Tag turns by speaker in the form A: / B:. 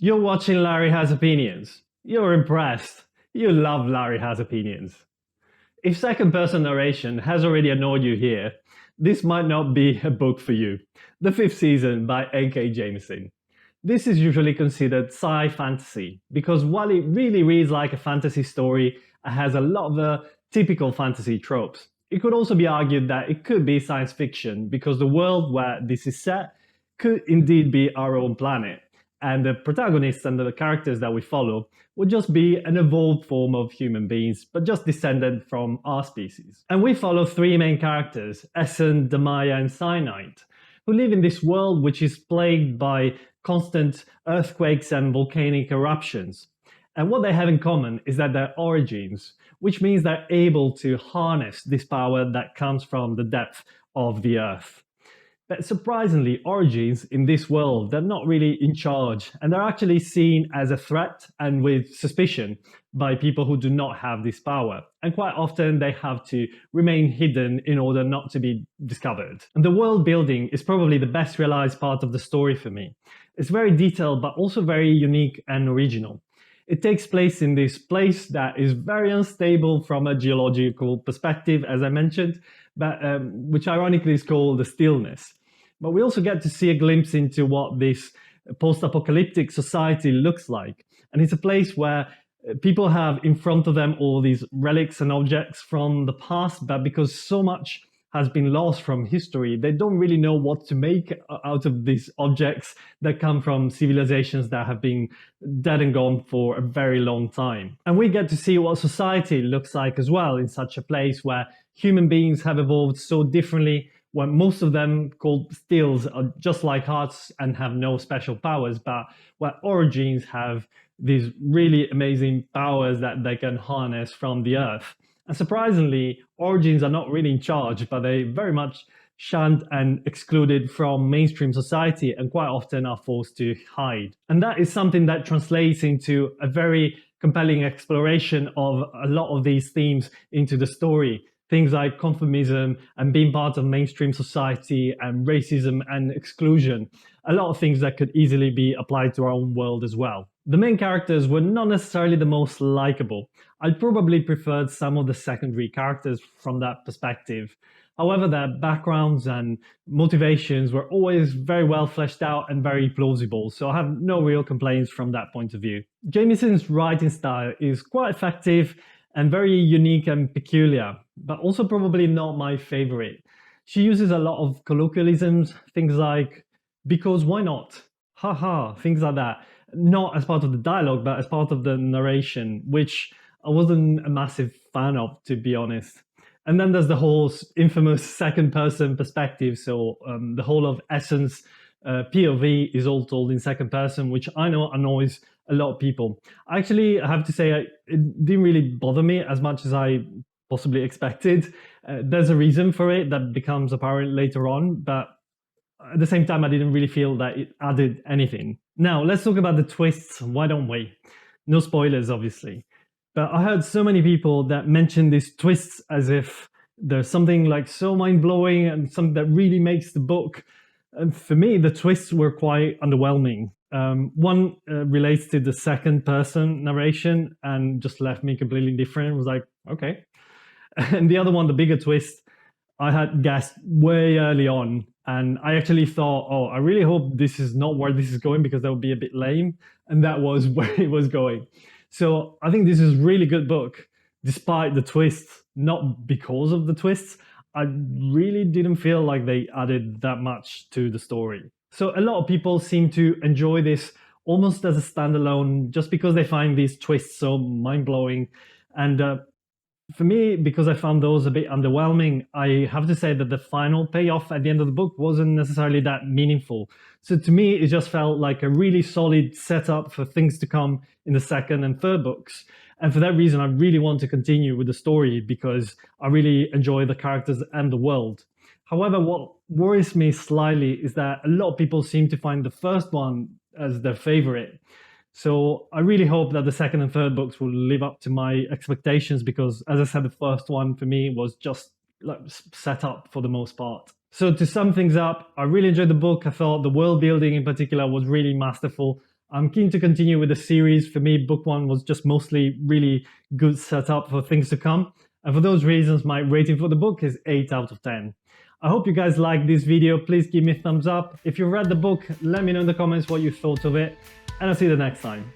A: You're watching Larry Has Opinions. You're impressed. You love Larry Has Opinions. If second person narration has already annoyed you here, this might not be a book for you. The fifth season by NK Jemisin. This is usually considered sci-fantasy because while it really reads like a fantasy story, it has a lot of the typical fantasy tropes. It could also be argued that it could be science fiction because the world where this is set could indeed be our own planet, and the protagonists and the characters that we follow would just be an evolved form of human beings, but just descended from our species. And we follow three main characters, Essen, Demaya, and Cyanide, who live in this world which is plagued by constant earthquakes and volcanic eruptions. And what they have in common is that they're origins, which means they're able to harness this power that comes from the depth of the earth. But surprisingly, origins in this world, they're not really in charge, and they're actually seen as a threat and with suspicion by people who do not have this power. And quite often they have to remain hidden in order not to be discovered. And the world building is probably the best realized part of the story for me. It's very detailed, but also very unique and original. It takes place in this place that is very unstable from a geological perspective, as I mentioned, but which ironically is called the stillness. But we also get to see a glimpse into what this post-apocalyptic society looks like. And it's a place where people have in front of them all these relics and objects from the past, but because so much has been lost from history, they don't really know what to make out of these objects that come from civilizations that have been dead and gone for a very long time. And we get to see what society looks like as well in such a place where human beings have evolved so differently, when most of them, called stills, are just like hearts and have no special powers, but where origins have these really amazing powers that they can harness from the earth. And surprisingly, origins are not really in charge, but they very much shunned and excluded from mainstream society and quite often are forced to hide. And that is something that translates into a very compelling exploration of a lot of these themes into the story. Things like conformism and being part of mainstream society and racism and exclusion. A lot of things that could easily be applied to our own world as well. The main characters were not necessarily the most likable. I probably preferred some of the secondary characters from that perspective. However, their backgrounds and motivations were always very well fleshed out and very plausible, so I have no real complaints from that point of view. Jemisin's writing style is quite effective and very unique and peculiar, but also probably not my favorite. She uses a lot of colloquialisms, things like, because why not? Haha, things like that. Not as part of the dialogue, but as part of the narration, which I wasn't a massive fan of, to be honest. And then there's the whole infamous second person perspective. So the whole of Essence POV is all told in second person, which I know annoys a lot of people. Actually, I have to say, it didn't really bother me as much as I possibly expected. There's a reason for it that becomes apparent later on, but at the same time, I didn't really feel that it added anything. Now, let's talk about the twists, why don't we? No spoilers, obviously. But I heard so many people that mention these twists as if there's something like so mind-blowing and something that really makes the book. And for me, the twists were quite underwhelming. One relates to the second person narration and just left me completely indifferent. It was like, okay. And the other one, the bigger twist, I had guessed way early on. And I actually thought, oh, I really hope this is not where this is going because that would be a bit lame. And that was where it was going. So I think this is a really good book, despite the twists, not because of the twists. I really didn't feel like they added that much to the story. So a lot of people seem to enjoy this almost as a standalone, just because they find these twists so mind-blowing. And for me, because I found those a bit underwhelming, I have to say that the final payoff at the end of the book wasn't necessarily that meaningful. So to me, it just felt like a really solid setup for things to come in the second and third books. And for that reason, I really want to continue with the story because I really enjoy the characters and the world. However, what worries me slightly is that a lot of people seem to find the first one as their favorite. So I really hope that the second and third books will live up to my expectations because, as I said, the first one for me was just like set up for the most part. So to sum things up, I really enjoyed the book. I thought the world building in particular was really masterful. I'm keen to continue with the series. For me, book 1 was just mostly really good setup for things to come. And for those reasons, my rating for the book is 8 out of 10. I hope you guys liked this video. Please give me a thumbs up. If you read the book, let me know in the comments what you thought of it. And I'll see you the next time.